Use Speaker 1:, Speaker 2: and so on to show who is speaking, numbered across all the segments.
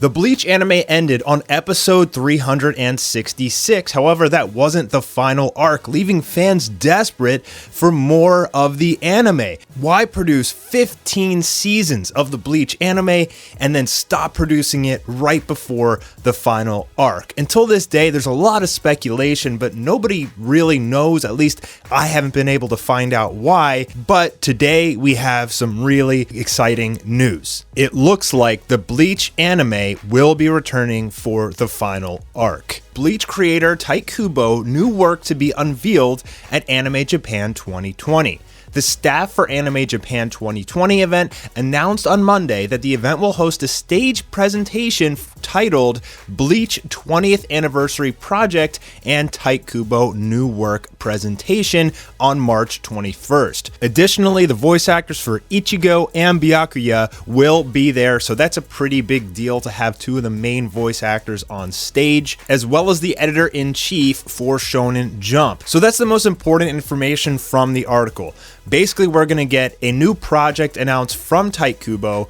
Speaker 1: The Bleach anime ended on episode 366, however that wasn't the final arc, leaving fans desperate for more of the anime. Why produce 15 seasons of the Bleach anime and then stop producing it right before the final arc? Until this day, there's a lot of speculation, but nobody really knows, at least I haven't been able to find out why, but today we have some really exciting news. It looks like the Bleach anime will be returning for the final arc. Bleach creator Tite Kubo new work to be unveiled at AnimeJapan 2020. The staff for AnimeJapan 2020 event announced on Monday that the event will host a stage presentation titled Bleach 20th Anniversary Project and Tite Kubo New Work Presentation on March 21st. Additionally, the voice actors for Ichigo and Byakuya will be there, so that's a pretty big deal to have two of the main voice actors on stage, as well as the editor-in-chief for Shonen Jump. So that's the most important information from the article. Basically, we're going to get a new project announced from Tite Kubo,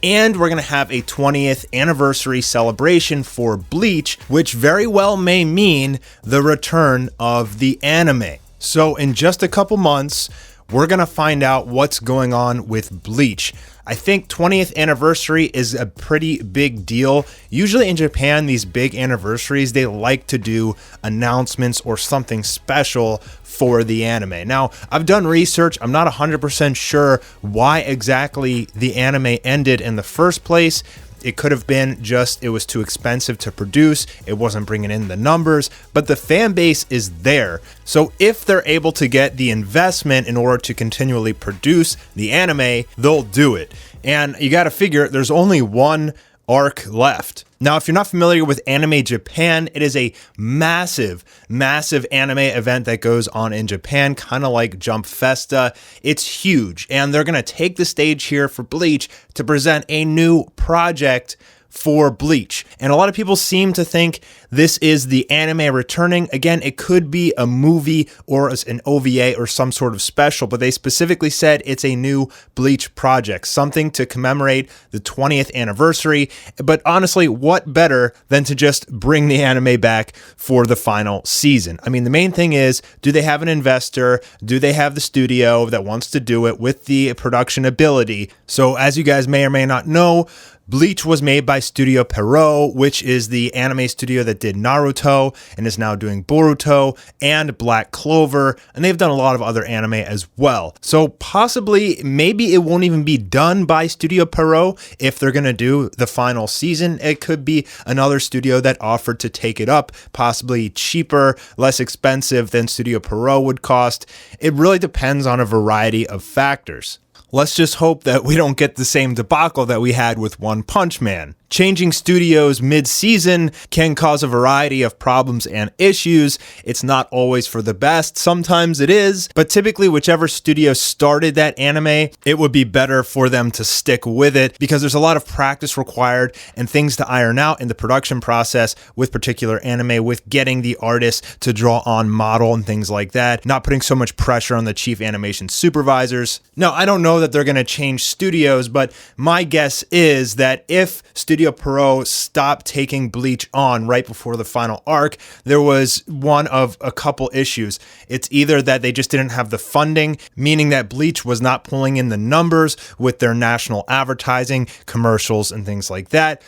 Speaker 1: and we're going to have a 20th anniversary celebration for Bleach, which very well may mean the return of the anime. So in just a couple months, we're going to find out what's going on with Bleach. I think 20th anniversary is a pretty big deal. Usually in Japan, these big anniversaries, they like to do announcements or something special for the anime. Now, I've done research. I'm not 100% sure why exactly the anime ended in the first place. It could have been just it was too expensive to produce, it wasn't bringing in the numbers, but the fan base is there. So if they're able to get the investment in order to continually produce the anime, they'll do it. And you got to figure there's only one arc left. Now, if you're not familiar with AnimeJapan, it is a massive anime event that goes on in Japan, kind of like Jump Festa. It's huge, and they're going to take the stage here for Bleach to present a new project for Bleach. And a lot of people seem to think this is the anime returning. Again, it could be a movie or an OVA or some sort of special, but they specifically said it's a new Bleach project, something to commemorate the 20th anniversary. But honestly, what better than to just bring the anime back for the final season? I mean, the main thing is, do they have an investor? Do they have the studio that wants to do it with the production ability? So as you guys may or may not know, Bleach was made by Studio Pierrot, which is the anime studio that did Naruto and is now doing Boruto and Black Clover, and they've done a lot of other anime as well. So possibly, maybe it won't even be done by Studio Pierrot if they're going to do the final season. It could be another studio that offered to take it up, possibly cheaper, less expensive than Studio Pierrot would cost. It really depends on a variety of factors. Let's just hope that we don't get the same debacle that we had with One Punch Man. Changing studios mid-season can cause a variety of problems and issues. It's not always for the best. Sometimes it is, but typically whichever studio started that anime, it would be better for them to stick with it because there's a lot of practice required and things to iron out in the production process with particular anime, with getting the artist to draw on model and things like that, not putting so much pressure on the chief animation supervisors. Now, I don't know that they're going to change studios, but my guess is that if Studio Pierrot stopped taking Bleach on right before the final arc, there was one of a couple issues. It's either that they just didn't have the funding, meaning that Bleach was not pulling in the numbers with their national advertising, commercials, and things like that.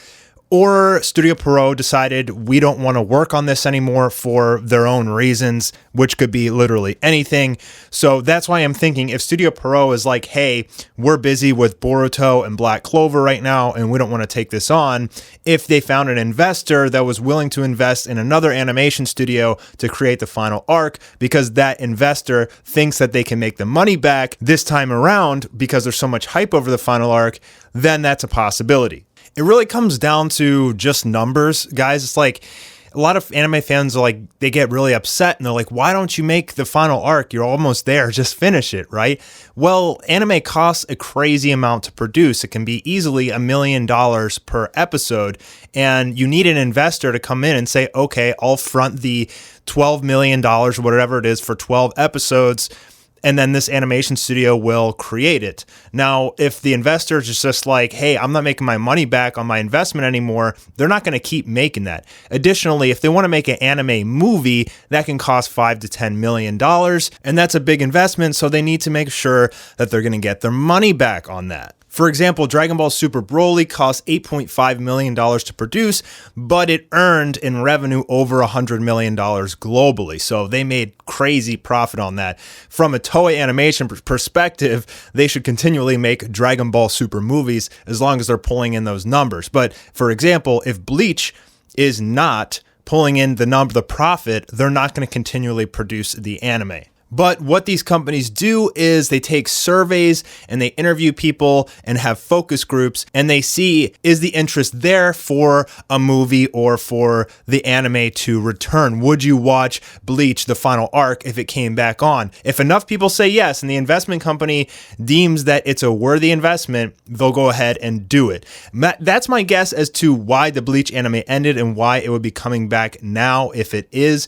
Speaker 1: Or Studio Pierrot decided we don't want to work on this anymore for their own reasons, which could be literally anything. So that's why I'm thinking if Studio Pierrot is like, hey, we're busy with Boruto and Black Clover right now, and we don't want to take this on, if they found an investor that was willing to invest in another animation studio to create the final arc, because that investor thinks that they can make the money back this time around because there's so much hype over the final arc, then that's a possibility. It really comes down to just numbers, guys. It's like a lot of anime fans are like, they get really upset and they're like, why don't you make the final arc? You're almost there. Just finish it, right? Well, anime costs a crazy amount to produce. It can be easily $1 million per episode. And you need an investor to come in and say, okay, I'll front the $12 million or whatever it is for 12 episodes. and then this animation studio will create it. Now, if the investor is just like, hey, I'm not making my money back on my investment anymore, they're not going to keep making that. Additionally, if they want to make an anime movie, that can cost $5 to $10 million, and that's a big investment, so they need to make sure that they're going to get their money back on that. For example, Dragon Ball Super Broly cost $8.5 million to produce, but it earned in revenue over $100 million globally. So they made crazy profit on that. From a Toei Animation perspective, they should continually make Dragon Ball Super movies as long as they're pulling in those numbers. But for example, if Bleach is not pulling in the profit, they're not going to continually produce the anime. But what these companies do is they take surveys and they interview people and have focus groups, and they see, is the interest there for a movie or for the anime to return? Would you watch Bleach, the final arc, if it came back on? If enough people say yes and the investment company deems that it's a worthy investment, they'll go ahead and do it. That's my guess as to why the Bleach anime ended and why it would be coming back now if it is.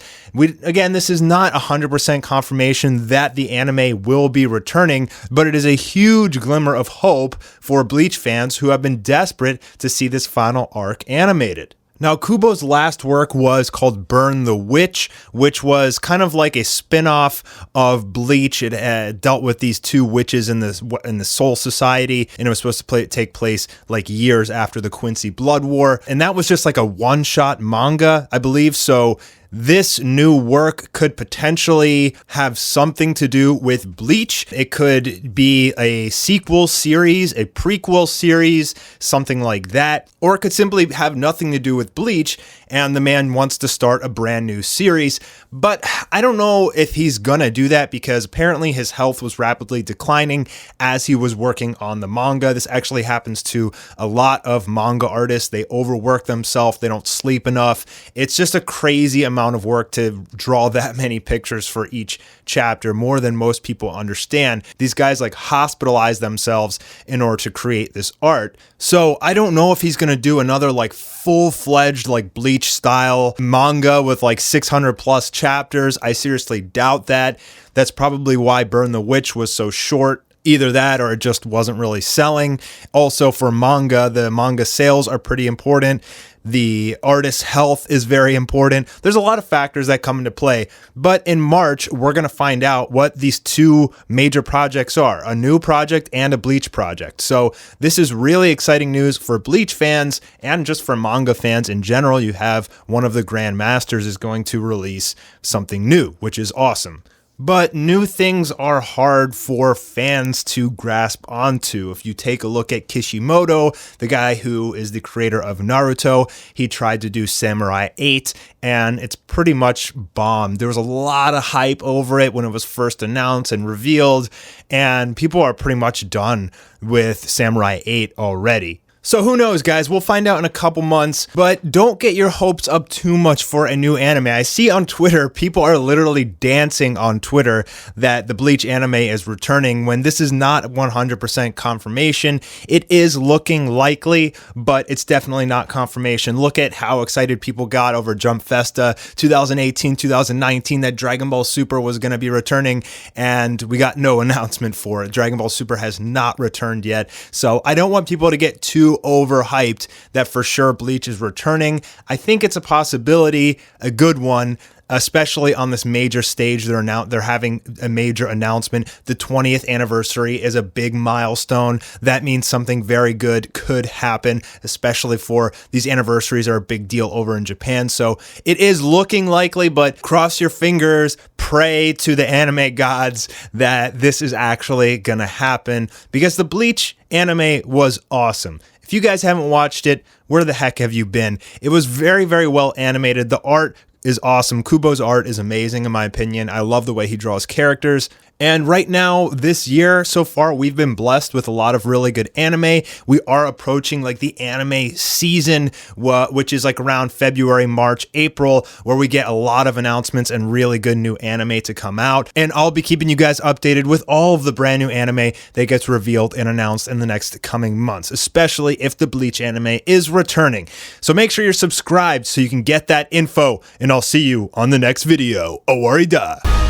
Speaker 1: Again, this is not 100% confirmation that the anime will be returning, but it is a huge glimmer of hope for Bleach fans who have been desperate to see this final arc animated. Now, Kubo's last work was called Burn the Witch, which was kind of like a spin-off of Bleach. It dealt with these two witches in the Soul Society, and it was supposed to take place like years after the Quincy Blood War. And that was just like a one-shot manga, I believe. So this new work could potentially have something to do with Bleach. It could be a sequel series, a prequel series, something like that. Or it could simply have nothing to do with Bleach, and the man wants to start a brand new series. But I don't know if he's gonna do that, because apparently his health was rapidly declining as he was working on the manga. This actually happens to a lot of manga artists. They overwork themselves. They don't sleep enough. It's just a crazy amount of work to draw that many pictures for each chapter, more than most people understand. These guys like hospitalize themselves in order to create this art. So I don't know if he's gonna do another like full-fledged like Bleach style manga with like 600 plus chapters. I seriously doubt that. That's probably why Burn the Witch was so short. Either that or it just wasn't really selling. Also for manga, the manga sales are pretty important. The artist's health is very important. There's a lot of factors that come into play. But in March, we're going to find out what these two major projects are, a new project and a Bleach project. So this is really exciting news for Bleach fans and just for manga fans in general. You have one of the Grand Masters is going to release something new, which is awesome. But new things are hard for fans to grasp onto. If you take a look at Kishimoto, the guy who is the creator of Naruto, he tried to do Samurai 8, and it's pretty much bombed. There was a lot of hype over it when it was first announced and revealed, and people are pretty much done with Samurai 8 already. So who knows, guys? We'll find out in a couple months, but don't get your hopes up too much for a new anime. I see on Twitter, people are literally dancing on Twitter that the Bleach anime is returning when this is not 100% confirmation. It is looking likely, but it's definitely not confirmation. Look at how excited people got over Jump Festa 2018, 2019 that Dragon Ball Super was going to be returning, and we got no announcement for it. Dragon Ball Super has not returned yet, so I don't want people to get too overhyped that for sure Bleach is returning. I think it's a possibility, a good one, especially on this major stage. They're having a major announcement. The 20th anniversary is a big milestone. That means something very good could happen, especially for these anniversaries are a big deal over in Japan. So it is looking likely, but cross your fingers, pray to the anime gods that this is actually gonna happen, because the Bleach anime was awesome. If you guys haven't watched it, where the heck have you been? It was very, very well animated. The art is awesome. Kubo's art is amazing in my opinion. I love the way he draws characters. And right now, this year so far, we've been blessed with a lot of really good anime. We are approaching like the anime season, which is like around February, March, April, where we get a lot of announcements and really good new anime to come out. And I'll be keeping you guys updated with all of the brand new anime that gets revealed and announced in the next coming months, especially if the Bleach anime is returning. So make sure you're subscribed so you can get that info, and I'll see you on the next video. Owarida.